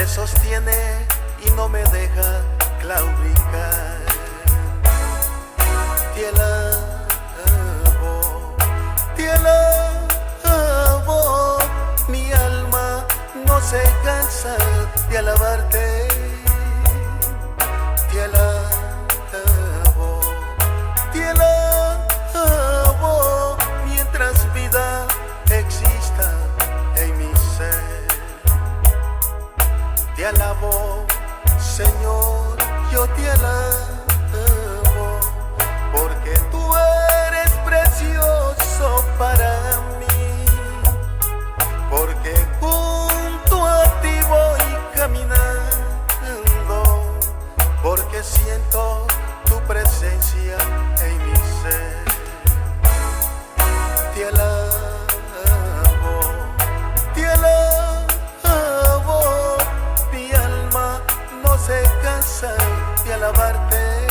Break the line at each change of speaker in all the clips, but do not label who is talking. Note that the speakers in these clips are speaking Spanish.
sostiene y no me deja claudicar. Te alabo, mi alma no se cansa de alabarte. Te alabo, mientras vida exista en mi ser. Te alabo, Señor, yo te alabo, porque tú eres precioso para mí, porque junto a ti voy caminando, porque siento tu presencia en mi ser. Te alabo, mi alma no se cansa de alabarte.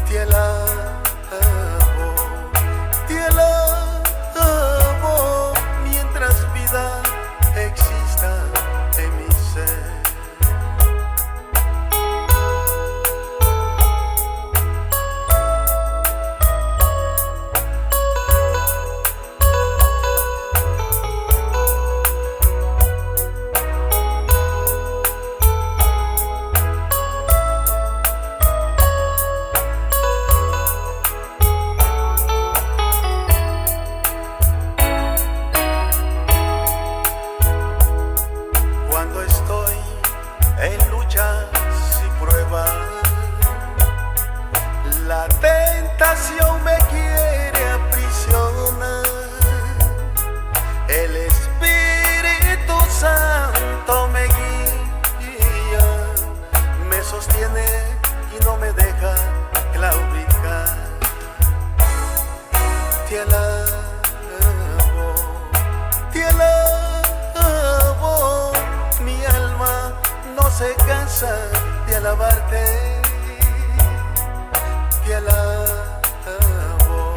Te alabo, mientras vida exista en mi ser. Cuando estoy en luchas y pruebas, la tentación me quiere aprisionar. El Espíritu Santo me guía, me sostiene y no me deja claudicar. Te alabo, mi alma no se cansa de alabarte. Te alabo,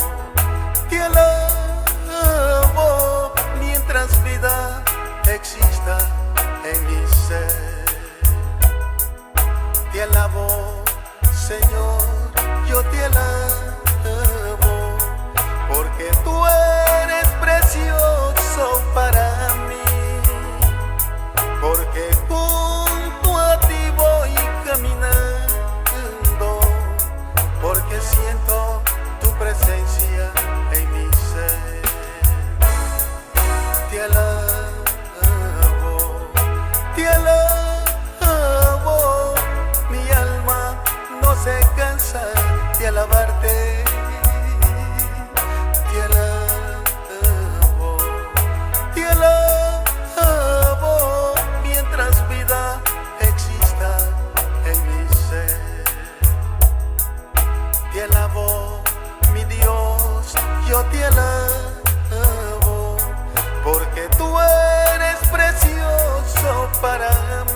mientras vida exista en mi ser. Te alabo, Señor, yo te alabo, porque tú eres precioso para mí, porque junto a ti voy caminando, porque siento tu presencia en mi ser. Te alabo, mi alma no se cansa de alabarte. Te alabo, mientras vida exista en mi ser. Te alabo, mi Dios, yo te alabo, porque tú eres precioso para mí.